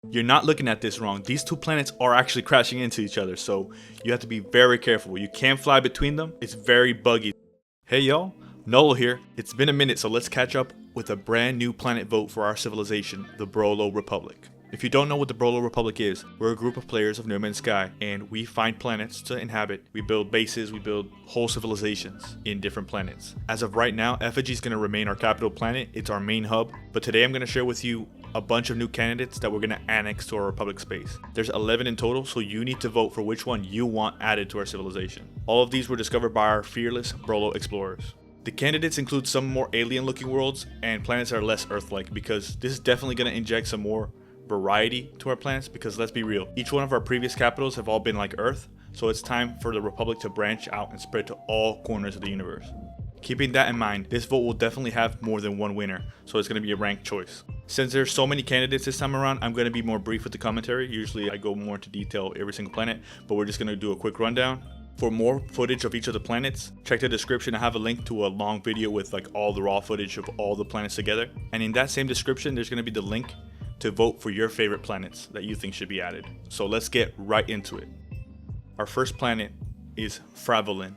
You're not looking at this wrong. These two planets are actually crashing into each other, so you have to be very careful. You can't fly between them. It's very buggy. Hey y'all, Nolo here. It's been a minute, so let's catch up with a brand new planet vote for our civilization, the Brolo Republic. If you don't know what the Brolo Republic is, we're a group of players of No Man's Sky, and we find planets to inhabit. We build bases, we build whole civilizations in different planets. As of right now, Effigy is going to remain our capital planet. It's our main hub, but today I'm going to share with you a bunch of new candidates that we're going to annex to our Republic space. There's 11 in total, so you need to vote for which one you want added to our civilization. All of these were discovered by our fearless Brolo explorers. The candidates include some more alien looking worlds and planets that are less Earth-like, because this is definitely going to inject some more variety to our planets, because let's be real, each one of our previous capitals have all been like Earth, so it's time for the Republic to branch out and spread to all corners of the universe. Keeping that in mind, this vote will definitely have more than one winner, so it's going to be a ranked choice. Since there's so many candidates this time around, I'm going to be more brief with the commentary. Usually I go more into detail every single planet, but we're just going to do a quick rundown. For more footage of each of the planets, check the description. I have a link to a long video with like all the raw footage of all the planets together, and in that same description there's going to be the link to vote for your favorite planets that you think should be added. So let's get right into it. Our first planet is Fravolin.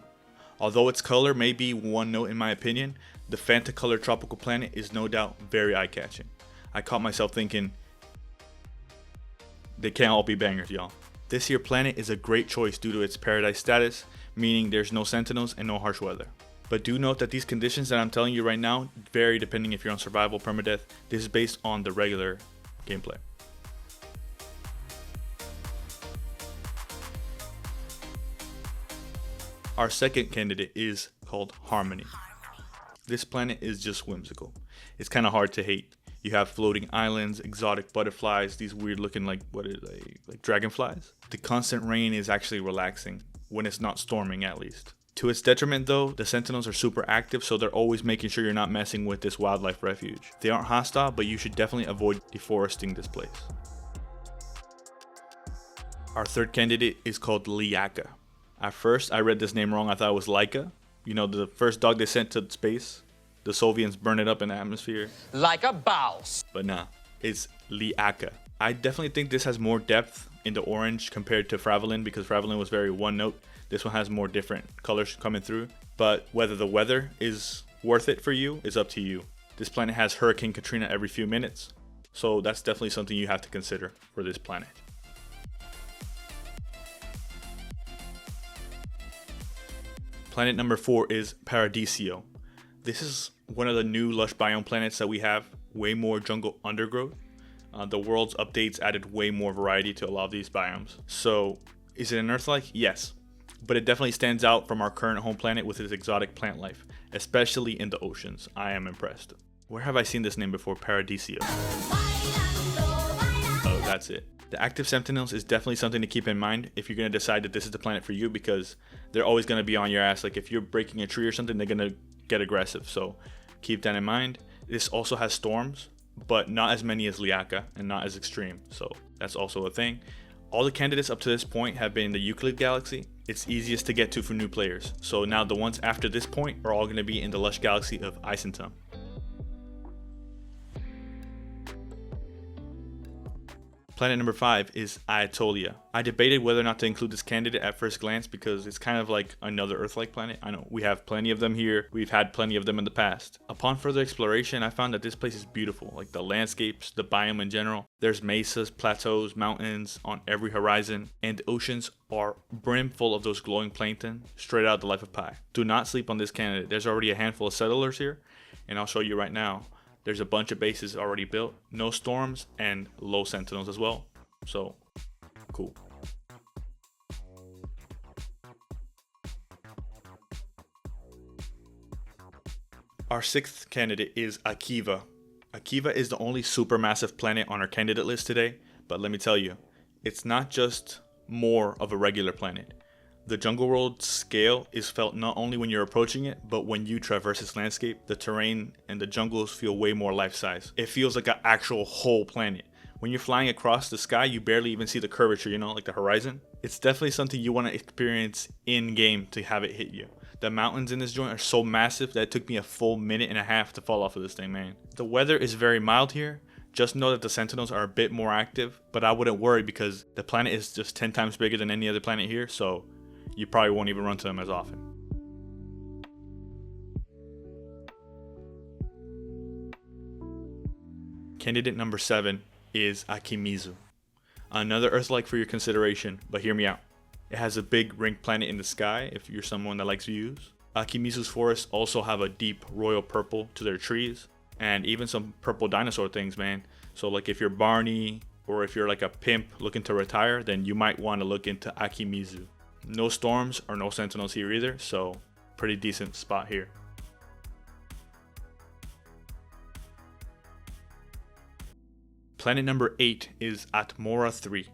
Although its color may be one note in my opinion, the Fanta color tropical planet is no doubt very eye-catching. I caught myself thinking, they can't all be bangers, y'all. This here planet is a great choice due to its paradise status, meaning there's no sentinels and no harsh weather. But do note that these conditions that I'm telling you right now vary depending if you're on survival, permadeath. This is based on the regular gameplay. Our second candidate is called Harmony. This planet is just whimsical. It's kind of hard to hate. You have floating islands, exotic butterflies, these weird looking like dragonflies. The constant rain is actually relaxing, when it's not storming at least. To its detriment though, the sentinels are super active, so they're always making sure you're not messing with this wildlife refuge. They aren't hostile, but you should definitely avoid deforesting this place. Our third candidate is called Liaka. At first, I read this name wrong. I thought it was Liaka. You know, the first dog they sent to space. The Soviets burned it up in the atmosphere. Like a boss. But nah, it's Liaka. I definitely think this has more depth in the orange compared to Fravolin, because Fravolin was very one note. This one has more different colors coming through. But whether the weather is worth it for you is up to you. This planet has Hurricane Katrina every few minutes, so that's definitely something you have to consider for this planet. Planet number 4 is Paradisio. This is one of the new lush biome planets that we have. Way more jungle undergrowth. The world's updates added way more variety to a lot of these biomes. So, is it an Earth-like? Yes. But it definitely stands out from our current home planet with its exotic plant life, especially in the oceans. I am impressed. Where have I seen this name before? Paradisio. Oh, that's it. The active sentinels is definitely something to keep in mind if you're going to decide that this is the planet for you, because they're always going to be on your ass. Like if you're breaking a tree or something, they're going to get aggressive. So keep that in mind. This also has storms, but not as many as Liaka and not as extreme. So that's also a thing. All the candidates up to this point have been in the Euclid Galaxy. It's easiest to get to for new players. So now the ones after this point are all going to be in the lush galaxy of Isentum. Planet number 5 is Aetolia. I debated whether or not to include this candidate at first glance because it's kind of like another Earth-like planet. I know, we have plenty of them here. We've had plenty of them in the past. Upon further exploration, I found that this place is beautiful. Like the landscapes, the biome in general. There's mesas, plateaus, mountains on every horizon. And the oceans are brimful of those glowing plankton straight out of the life of Pi. Do not sleep on this candidate. There's already a handful of settlers here. And I'll show you right now. There's a bunch of bases already built, no storms, and low sentinels as well. So, cool. Our sixth candidate is Akiva. Akiva is the only supermassive planet on our candidate list today, but let me tell you, it's not just more of a regular planet. The jungle world scale is felt not only when you're approaching it, but when you traverse its landscape. The terrain and the jungles feel way more life-size. It feels like an actual whole planet. When you're flying across the sky, you barely even see the curvature, you know, like the horizon. It's definitely something you want to experience in-game to have it hit you. The mountains in this joint are so massive that it took me a full minute and a half to fall off of this thing, man. The weather is very mild here. Just know that the Sentinels are a bit more active, but I wouldn't worry because the planet is just 10 times bigger than any other planet here, so you probably won't even run to them as often. Candidate number 7 is Akimizu. Another Earth-like for your consideration, but hear me out. It has a big ring planet in the sky if you're someone that likes views. Akimizu's forests also have a deep royal purple to their trees, and even some purple dinosaur things, man. So like if you're Barney, or if you're like a pimp looking to retire, then you might want to look into Akimizu. No storms or no sentinels here either, so pretty decent spot here. Planet number 8 is Atmora III.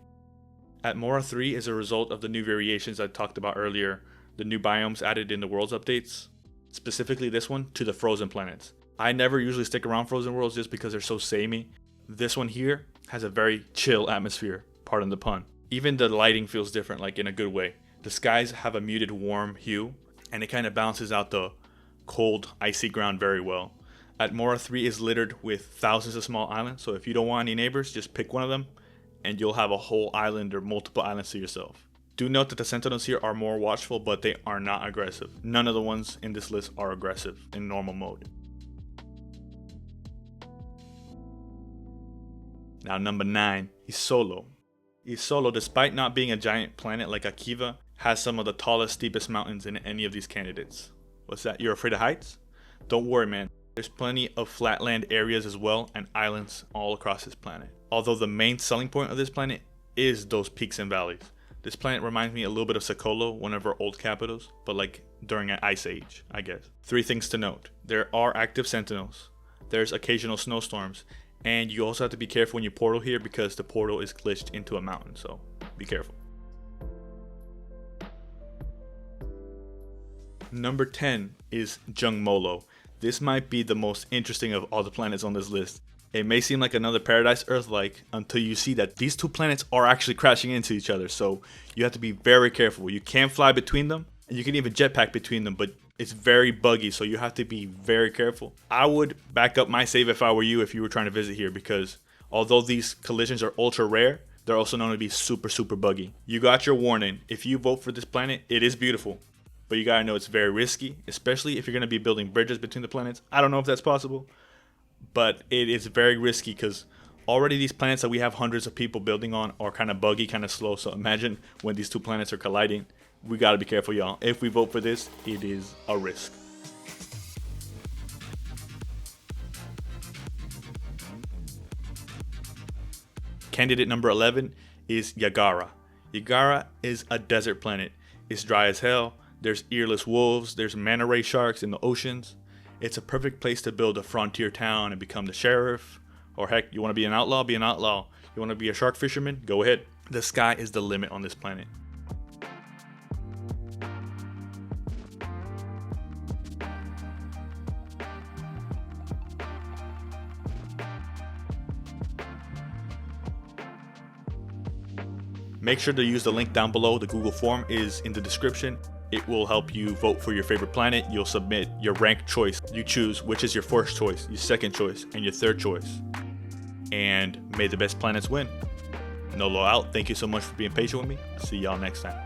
Atmora III is a result of the new variations I talked about earlier, the new biomes added in the worlds updates, specifically this one to the frozen planets. I never usually stick around frozen worlds just because they're so samey. This one here has a very chill atmosphere, pardon the pun. Even the lighting feels different, like in a good way. The skies have a muted warm hue, and it kind of balances out the cold, icy ground very well. Atmora 3 is littered with thousands of small islands, so if you don't want any neighbors, just pick one of them, and you'll have a whole island or multiple islands to yourself. Do note that the Sentinels here are more watchful, but they are not aggressive. None of the ones in this list are aggressive in normal mode. Now number 9, Issolo. Issolo, despite not being a giant planet like Akiva, has some of the tallest, steepest mountains in any of these candidates. What's that? You're afraid of heights? Don't worry, man. There's plenty of flatland areas as well and islands all across this planet. Although the main selling point of this planet is those peaks and valleys. This planet reminds me a little bit of Sakolo, one of our old capitals, but like during an ice age, I guess. 3 things to note. There are active sentinels. There's occasional snowstorms. And you also have to be careful when you portal here because the portal is glitched into a mountain, so be careful. Number 10 is Jungmolo. This might be the most interesting of all the planets on this list. It may seem like another Paradise Earth-like until you see that these 2 planets are actually crashing into each other, so you have to be very careful. You can't fly between them, and you can even jetpack between them, but it's very buggy, so you have to be very careful. I would back up my save if I were you, if you were trying to visit here, because although these collisions are ultra rare, they're also known to be super, super buggy. You got your warning. If you vote for this planet, it is beautiful, but you gotta know it's very risky, especially if you're gonna be building bridges between the planets. I don't know if that's possible, but it is very risky because already these planets that we have hundreds of people building on are kind of buggy, kind of slow. So imagine when these 2 planets are colliding. We gotta be careful, y'all. If we vote for this, it is a risk. Candidate number 11 is Yagara. Yagara is a desert planet. It's dry as hell. There's earless wolves. There's manta ray sharks in the oceans. It's a perfect place to build a frontier town and become the sheriff. Or heck, you want to be an outlaw? Be an outlaw. You want to be a shark fisherman? Go ahead. The sky is the limit on this planet. Make sure to use the link down below. The Google form is in the description. It will help you vote for your favorite planet. You'll submit your ranked choice. You choose which is your first choice, your second choice, and your third choice. And may the best planets win. Nolo out. Thank you so much for being patient with me. See y'all next time.